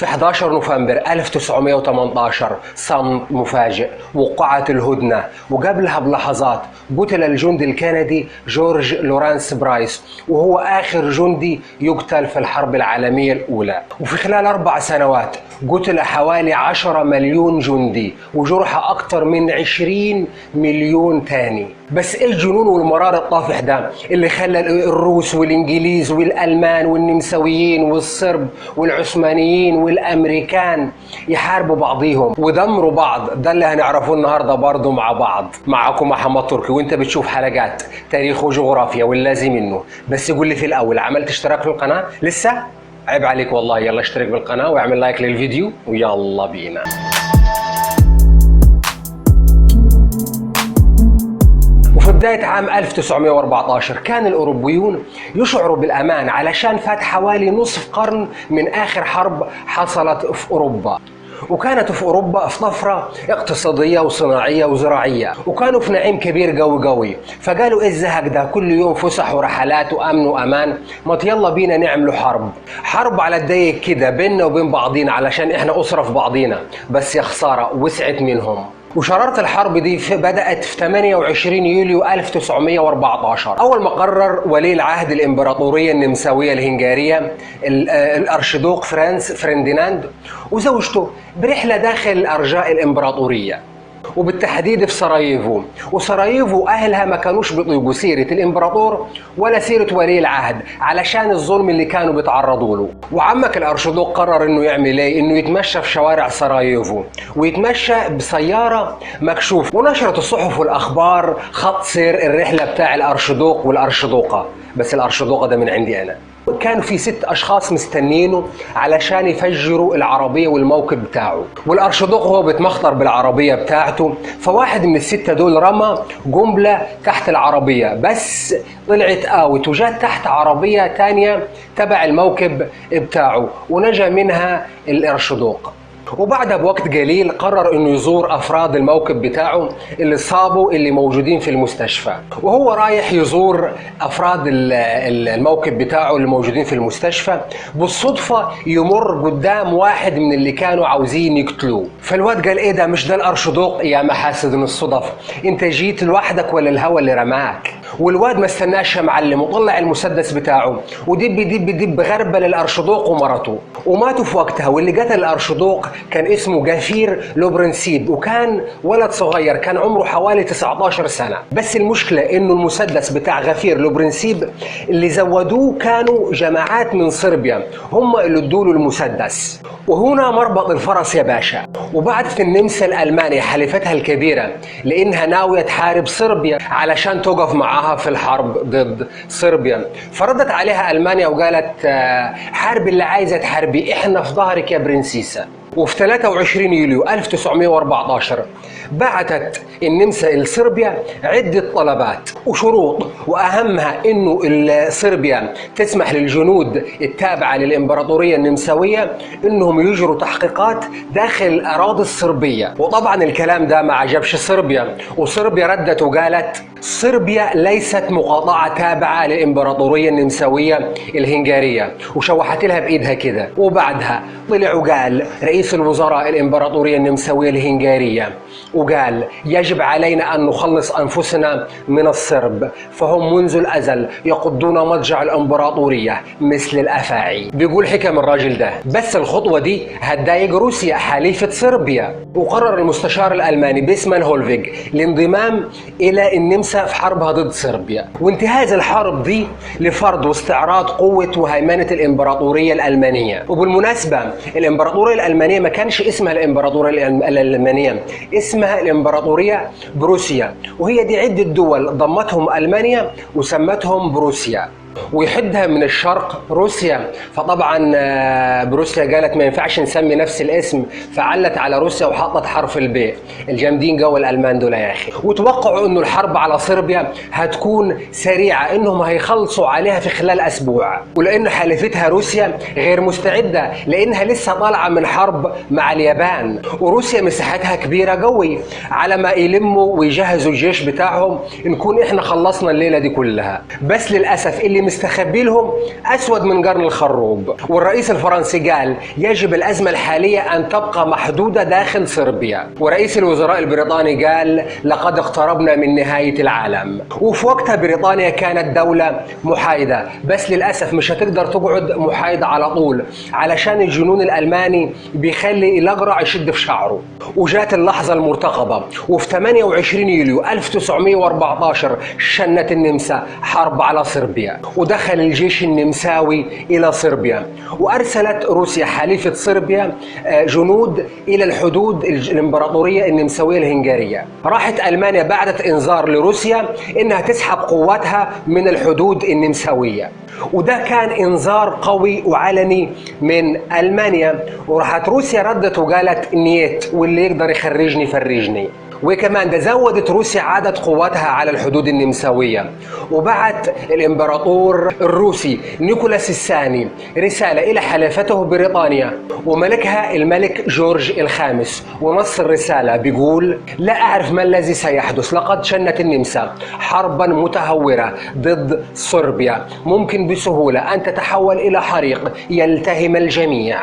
في 11 نوفمبر 1918 صمت مفاجئ، وقعت الهدنة، وقبلها بلحظات قتل الجندي الكندي جورج لورانس برايس، وهو آخر جندي يقتل في الحرب العالمية الأولى. وفي خلال 4 سنوات قتل حوالي 10 مليون جندي، وجرح أكثر من 20 مليون تاني. بس ايه الجنون والمرار الطافح ده اللي خلى الروس والانجليز والالمان والنمساويين والصرب والعثمانيين والامريكان يحاربوا بعضيهم ودمروا بعض؟ ده اللي هنعرفه النهارده برضه مع بعض. معكم محمد تركي، وانت بتشوف حلقات تاريخ وجغرافيا واللازم منه. بس قول لي في الاول، عملت اشتراك في القناه لسه؟ عيب عليك والله. يلا اشترك بالقناه واعمل لايك للفيديو ويلا بينا. وفي بداية عام 1914 كان الأوروبيون يشعروا بالأمان علشان فات حوالي نصف قرن من آخر حرب حصلت في أوروبا، وكانت في أوروبا في طفرة اقتصادية وصناعية وزراعية، وكانوا في نعيم كبير قوي. فقالوا ايه الزهق ده، كل يوم فسح ورحلات وأمن وأمان، ما يلا بينا نعملوا حرب على الضيق كده بيننا وبين بعضينا علشان احنا أسرة في بعضينا. بس يا خسارة وسعت منهم. وشرارة الحرب دي بدأت في 28 يوليو 1914، أول ما قرر ولي العهد الإمبراطورية النمساوية الهنغارية الأرشدوق فرانس فرديناند وزوجته برحلة داخل أرجاء الإمبراطورية، وبالتحديد في سراييفو. وسراييفو أهلها ما كانوش بيطيقوا سيرة الإمبراطور ولا سيرة ولي العهد علشان الظلم اللي كانوا بيتعرضوا له. وعمك الأرشدوق قرر إنه يعمل إيه؟ إنه يتمشى في شوارع سراييفو، ويتمشى بسيارة مكشوفة. ونشرت الصحف والأخبار خط سير الرحلة بتاع الأرشدوق والأرشدوقة، بس الأرشدوقة ده من عندي أنا. كانوا في 6 أشخاص مستنينه علشان يفجروا العربية والموكب بتاعه، والأرشدوق هو بيتمخطر بالعربية بتاعته، فواحد من ال6 دول رمى قنبلة تحت العربية، بس طلعت اوت وجات تحت عربية تانية تبع الموكب بتاعه ونجا منها الأرشدوق. وبعدها بوقت قليل قرر انه يزور افراد الموكب بتاعه اللي صابوا اللي موجودين في المستشفى. وهو رايح يزور افراد الموكب بتاعه اللي موجودين في المستشفى، بالصدفة يمر قدام واحد من اللي كانوا عاوزين يقتلوه. فالواد قال ايه ده، مش ده الأرشدوق؟ يا محاسن الصدف، انت جيت لوحدك ولا الهوى اللي رماك؟ والواد ما استناش يا معلم، وطلع المسدس بتاعه ودب غربل الأرشدوق ومرته، وماتوا في وقتها. واللي قتل الأرشدوق كان اسمه غافير لوبرنسيب، وكان ولد صغير، كان عمره حوالي 19 سنة. بس المشكلة انه المسدس بتاع غافير لوبرنسيب اللي زودوه كانوا جماعات من صربيا، هم اللي ادوا له المسدس. وهنا مربط الفرس يا باشا. وبعدت النمسا الألمانية حليفتها الكبيرة لأنها ناوية تحارب صربيا علشان توقف معاها في الحرب ضد صربيا. فردت عليها ألمانيا وقالت حاربي اللي عايزة تحاربي، احنا في ظهرك يا برنسيسة. وفي 23 يوليو 1914 بعتت النمسا لصربيا عدة طلبات وشروط، وأهمها إنه صربيا تسمح للجنود التابعة للإمبراطورية النمساوية إنهم يجروا تحقيقات داخل الأراضي الصربية. وطبعا الكلام ده ما عجبش صربيا، وصربيا ردت وقالت صربيا ليست مقاطعة تابعة للإمبراطورية النمساوية الهنغارية، وشوحت لها بإيدها كده. وبعدها طلع وقال رئيس الوزراء الإمبراطورية النمساوية الهنغارية، وقال يجب علينا أن نخلص أنفسنا من الصرب، فهم منذ الأزل يقضون مضجع الإمبراطورية مثل الأفاعي. بيقول حكم الراجل ده. بس الخطوة دي هتضايق روسيا حليفة صربيا، وقرر المستشار الألماني بيسمان هولفيج الانضمام إلى النمسا في حربها ضد صربيا، وانتهاز الحرب دي لفرض واستعراض قوة وهيمنة الإمبراطورية الألمانية. وبالمناسبة الإمبراطورية الألمانية ما كانش اسمها الإمبراطورية الألمانية، اسمها الإمبراطورية بروسيا، وهي دي عدة دول ضمتهم ألمانيا وسمتهم بروسيا، ويحدها من الشرق روسيا. فطبعا بروسيا قالت ما ينفعش نسمي نفس الاسم، فعلت على روسيا وحطت حرف الباء. الجامدين جو الألمان دول يا أخي. وتوقعوا إنه الحرب على صربيا هتكون سريعة، إنهم هيخلصوا عليها في خلال أسبوع، ولأن حليفتها روسيا غير مستعدة لأنها لسه طالعة من حرب مع اليابان، وروسيا مساحتها كبيرة قوي. على ما يلموا ويجهزوا الجيش بتاعهم نكون إحنا خلصنا الليلة دي كلها. بس للأسف اللي اللي مستخبي لهم أسود من قرن الخروب. والرئيس الفرنسي قال يجب الأزمة الحالية أن تبقى محدودة داخل صربيا. ورئيس الوزراء البريطاني قال لقد اقتربنا من نهاية العالم. وفي وقتها بريطانيا كانت دولة محايدة، بس للأسف مش هتقدر تقعد محايدة على طول، علشان الجنون الألماني بيخلي الأقرع يشد في شعره. وجات اللحظة المرتقبة، وفي 28 يوليو 1914 شنت النمسا حرب على صربيا، ودخل الجيش النمساوي إلى صربيا، وأرسلت روسيا حليفة صربيا جنود إلى الحدود الإمبراطورية النمساوية الهنغارية. راحت ألمانيا بعدت إنذار لروسيا إنها تسحب قواتها من الحدود النمساوية، وده كان إنذار قوي وعلني من ألمانيا. وراحت روسيا ردت وقالت نيت، واللي يقدر يخرجني فرجني. وكمان ده زودت روسيا عدد قواتها على الحدود النمساوية، وبعت الإمبراطور الروسي نيكولاس الثاني رسالة إلى حليفته بريطانيا وملكها الملك جورج الخامس، ونص الرسالة بيقول: لا أعرف ما الذي سيحدث، لقد شنت النمسا حربا متهورة ضد صربيا، ممكن بسهولة أن تتحول إلى حريق يلتهم الجميع.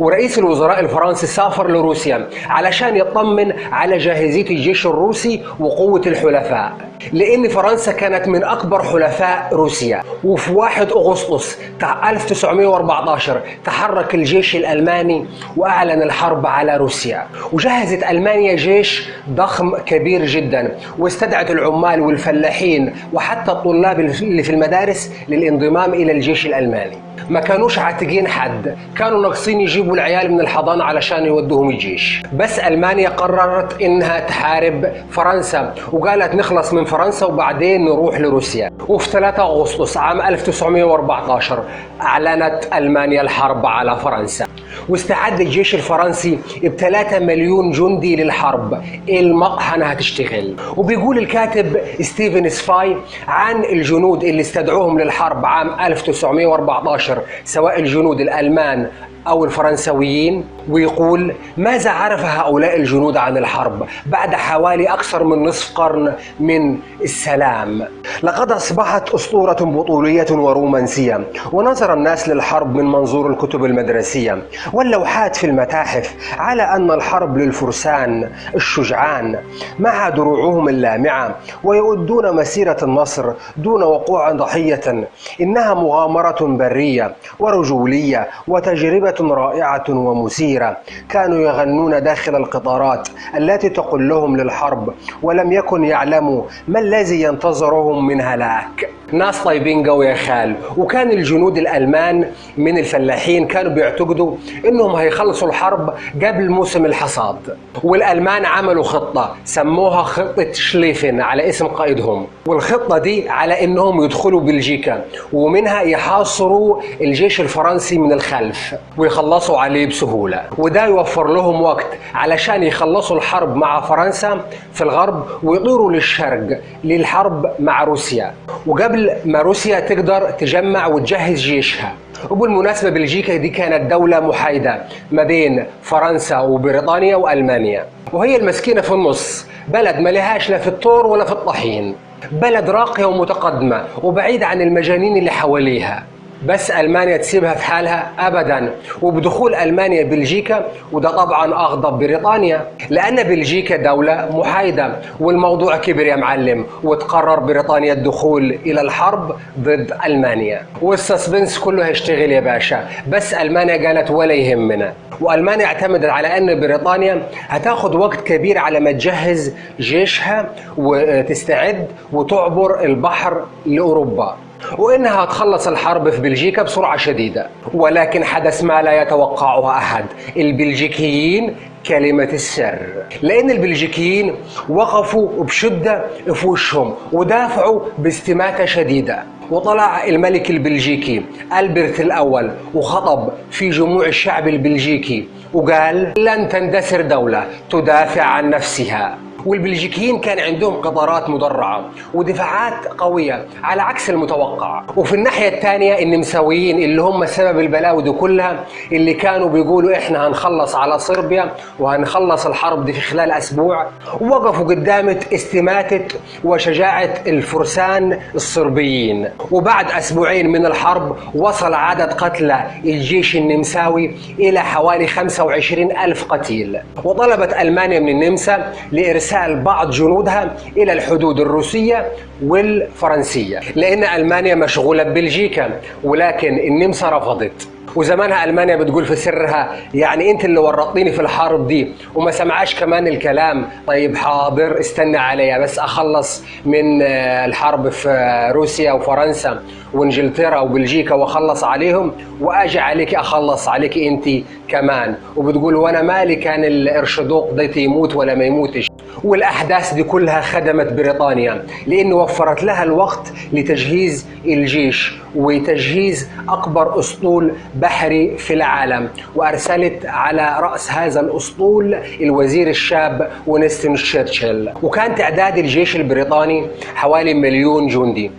ورئيس الوزراء الفرنسي سافر لروسيا علشان يطمن على جاهزية الجيش الروسي وقوة الحلفاء، لأن فرنسا كانت من أكبر حلفاء روسيا. وفي 1 أغسطس 1914 تحرك الجيش الألماني وأعلن الحرب على روسيا. وجهزت ألمانيا جيش ضخم كبير جدا، واستدعت العمال والفلاحين وحتى الطلاب اللي في المدارس للانضمام إلى الجيش الألماني. ما كانوش عاتقين حد، كانوا ناقصين يجيبوا العيال من الحضانة علشان يودوهم الجيش. بس ألمانيا قررت إنها تحارب فرنسا، وقالت نخلص من فرنسا وبعدين نروح لروسيا. وفي 3 أغسطس عام 1914 أعلنت ألمانيا الحرب على فرنسا، واستعد الجيش الفرنسي ب3 مليون جندي للحرب. المطحنة هتشتغل. وبيقول الكاتب ستيفن سفاي عن الجنود اللي استدعوهم للحرب عام 1914 سواء الجنود الألمان أو الفرنسويين، ويقول: ماذا عرف هؤلاء الجنود عن الحرب بعد حوالي أكثر من نصف قرن من السلام؟ لقد أصبحت أسطورة بطولية ورومانسية، ونظر الناس للحرب من منظور الكتب المدرسية واللوحات في المتاحف على أن الحرب للفرسان الشجعان مع دروعهم اللامعة، ويؤدون مسيرة النصر دون وقوع ضحية. إنها مغامرة برية ورجولية وتجربة رائعة ومثيرة. كانوا يغنون داخل القطارات التي تقول لهم للحرب، ولم يكن يعلموا ما الذي ينتظرهم من هلاك. ناس طيبين قوي يا خال. وكان الجنود الألمان من الفلاحين كانوا بيعتقدوا إنهم هيخلصوا الحرب قبل موسم الحصاد، والألمان عملوا خطة سموها خطة شليفن على اسم قائدهم. والخطة دي على إنهم يدخلوا بلجيكا ومنها يحاصروا الجيش الفرنسي من الخلف ويخلصوا عليه بسهولة، وده يوفر لهم وقت علشان يخلصوا الحرب مع فرنسا في الغرب ويطيروا للشرق للحرب مع روسيا، وقبل ما روسيا تقدر تجمع وتجهز جيشها. وبالمناسبة بلجيكا دي كانت دولة محايدة ما بين فرنسا وبريطانيا وألمانيا، وهي المسكينة في النص، بلد ما لهاش لا في الطور ولا في الطحين، بلد راقية ومتقدمة وبعيدة عن المجانين اللي حواليها. بس ألمانيا تسيبها في حالها أبدا. وبدخول ألمانيا بلجيكا، وده طبعا أغضب بريطانيا، لأن بلجيكا دولة محايدة والموضوع كبر يا معلم، وتقرر بريطانيا الدخول إلى الحرب ضد ألمانيا. والسسبنس كله هيشتغل يا باشا، بس ألمانيا قالت ولا يهمنا. وألمانيا اعتمدت على أن بريطانيا هتاخد وقت كبير على ما تجهز جيشها وتستعد وتعبر البحر لأوروبا، وإنها تخلص الحرب في بلجيكا بسرعة شديدة. ولكن حدث ما لا يتوقعه أحد. البلجيكيين كلمة السر، لأن البلجيكيين وقفوا بشدة في وشهم ودافعوا باستماتة شديدة. وطلع الملك البلجيكي ألبرت الأول وخطب في جموع الشعب البلجيكي وقال: لن تندثر دولة تدافع عن نفسها. والبلجيكيين كان عندهم قطارات مدرعة ودفاعات قوية على عكس المتوقع. وفي الناحية الثانية النمساويين اللي هم سبب البلاوي دي كلها، اللي كانوا بيقولوا احنا هنخلص على صربيا وهنخلص الحرب دي في خلال أسبوع، وقفوا قدامة استماتة وشجاعة الفرسان الصربيين. وبعد أسبوعين من الحرب وصل عدد قتلى الجيش النمساوي إلى حوالي 25 ألف قتيل. وطلبت ألمانيا من النمسا لإرسال بعض جنودها إلى الحدود الروسية والفرنسية، لأن ألمانيا مشغولة ببلجيكا، ولكن النمسا رفضت. وزمانها ألمانيا بتقول في سرها يعني انت اللي ورطتيني في الحرب دي، وما سمعاش كمان الكلام. طيب حاضر استنى عليا بس اخلص من الحرب في روسيا وفرنسا وانجلترا وبلجيكا واخلص عليهم واجي عليك اخلص عليك انت كمان. وبتقول وانا مالي كان الارشدوق ده يموت ولا ما يموتش. والأحداث دي كلها خدمت بريطانيا، لأنه وفرت لها الوقت لتجهيز الجيش وتجهيز أكبر أسطول بحري في العالم. وأرسلت على رأس هذا الأسطول الوزير الشاب وينستون تشرشل. وكان تعداد الجيش البريطاني حوالي 1,000,000 جندي،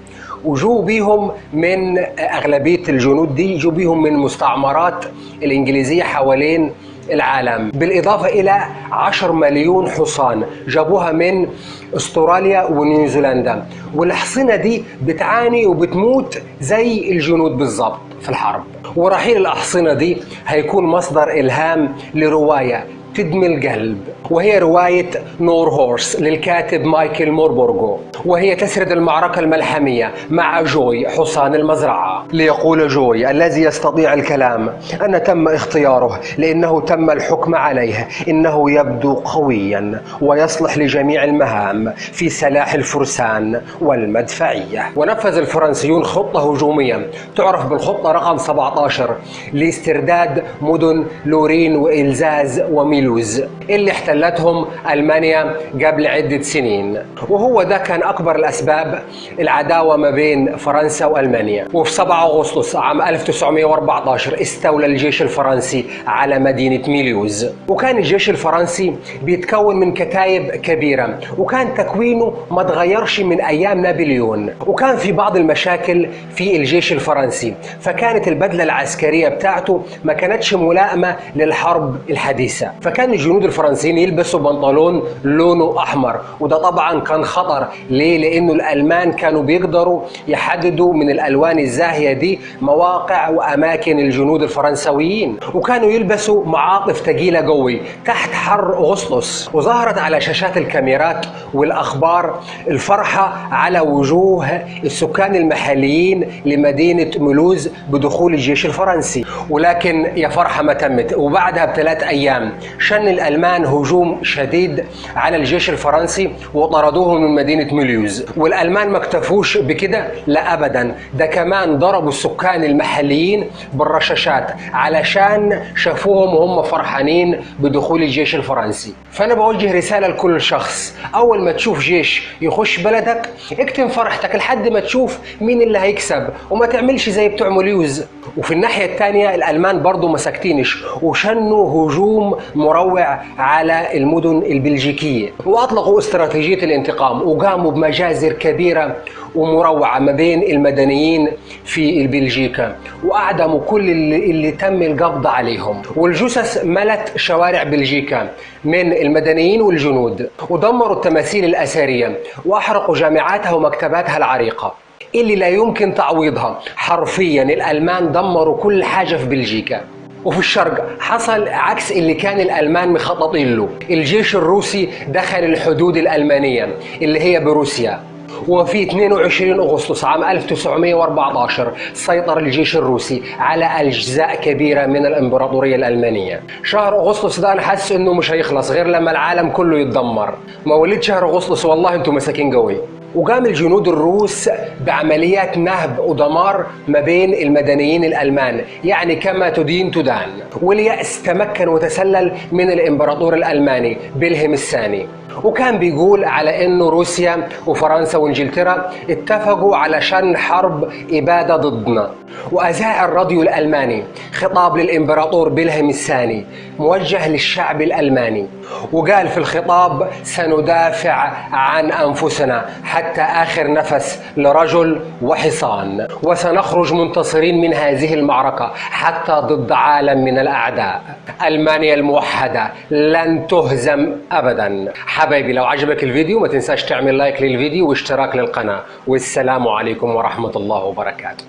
وجو بيهم من أغلبية الجنود دي جو بيهم من مستعمرات الإنجليزية حوالين العالم، بالإضافة إلى 10 مليون حصان جابوها من استراليا ونيوزيلندا. والحصينة دي بتعاني وبتموت زي الجنود بالضبط في الحرب. ورحيل الأحصنة دي هيكون مصدر إلهام لرواية تدمي القلب، وهي رواية نور هورس للكاتب مايكل موربورغو، وهي تسرد المعركة الملحمية مع جوي حصان المزرعة. ليقول جوي الذي يستطيع الكلام أن تم اختياره لأنه تم الحكم عليه، إنه يبدو قويا ويصلح لجميع المهام في سلاح الفرسان والمدفعية. ونفذ الفرنسيون خطة هجومية تعرف بالخطة رقم 17 لاسترداد مدن لورين وإلزاز وميلوز اللي احتلتهم ألمانيا قبل عدة سنين. وهو ده كان أكبر الأسباب العداوة ما بين فرنسا وألمانيا. وفي 7 أغسطس عام 1914 استولى الجيش الفرنسي على مدينة ميلوز. وكان الجيش الفرنسي بيتكون من كتايب كبيرة، وكان تكوينه ما تغيرش من أيام نابليون. وكان في بعض المشاكل في الجيش الفرنسي، فكانت البدلة العسكرية بتاعته ما كانتش ملائمة للحرب الحديثة. فكان الجنود الفرنسيين يلبسوا بنطلون لونه أحمر، وده طبعا كان خطر. ليه؟ لأنه الألمان كانوا بيقدروا يحددوا من الألوان الزاهية دي مواقع وأماكن الجنود الفرنسويين. وكانوا يلبسوا معاطف ثقيلة قوي تحت حر أغسطس. وظهرت على شاشات الكاميرات والأخبار الفرحة على وجوه السكان المحليين لمدينة ميلوز بدخول الجيش الفرنسي. ولكن يا فرحة ما تمت. وبعدها ب3 أيام شن الألمان هجوم شديد على الجيش الفرنسي وطردوهم من مدينة ميلوز. والألمان ما اكتفوش بكده، لا أبدا، ده كمان ضربوا السكان المحليين بالرشاشات علشان شافوهم وهم فرحانين بدخول الجيش الفرنسي. فأنا بوجه رسالة لكل شخص، أول ما تشوف جيش يخش بلدك اكتم فرحتك لحد ما تشوف مين اللي هيكسب، وما تعملش زي بتوع ميلوز. وفي الناحية الثانية الألمان برضو ما ساكتينش، وشنوا هجوم مروع على المدن البلجيكية، وأطلقوا استراتيجية الانتقام، وقاموا بمجازر كبيرة ومروعة ما بين المدنيين في بلجيكا، وأعدموا كل اللي تم القبض عليهم. والجثث ملت شوارع بلجيكا من المدنيين والجنود، ودمروا التماثيل الأثرية وأحرقوا جامعاتها ومكتباتها العريقة اللي لا يمكن تعويضها. حرفيا الألمان دمروا كل حاجة في بلجيكا. وفي الشرق حصل عكس اللي كان الألمان مخططين له. الجيش الروسي دخل الحدود الألمانية اللي هي بروسيا، وفي 22 أغسطس عام 1914 سيطر الجيش الروسي على أجزاء كبيرة من الإمبراطورية الألمانية. شهر أغسطس ده أنا حاسس إنه مش هيخلص غير لما العالم كله يتدمر. مواليد شهر أغسطس والله أنتم مساكين قوي. وقام الجنود الروس بعمليات نهب ودمار ما بين المدنيين الألمان، يعني كما تدين تدان. واليأس تمكن وتسلل من الإمبراطور الألماني بلهم الثاني. وكان بيقول على انه روسيا وفرنسا وانجلترا اتفقوا علشان حرب اباده ضدنا. واذاع الراديو الالماني خطاب للامبراطور بيلهيم الثاني موجه للشعب الالماني، وقال في الخطاب: سندافع عن انفسنا حتى اخر نفس لرجل وحصان، وسنخرج منتصرين من هذه المعركه حتى ضد عالم من الاعداء. المانيا الموحده لن تهزم ابدا. حبايبي، لو عجبك الفيديو ما تنساش تعمل لايك للفيديو واشتراك للقناه، والسلام عليكم ورحمه الله وبركاته.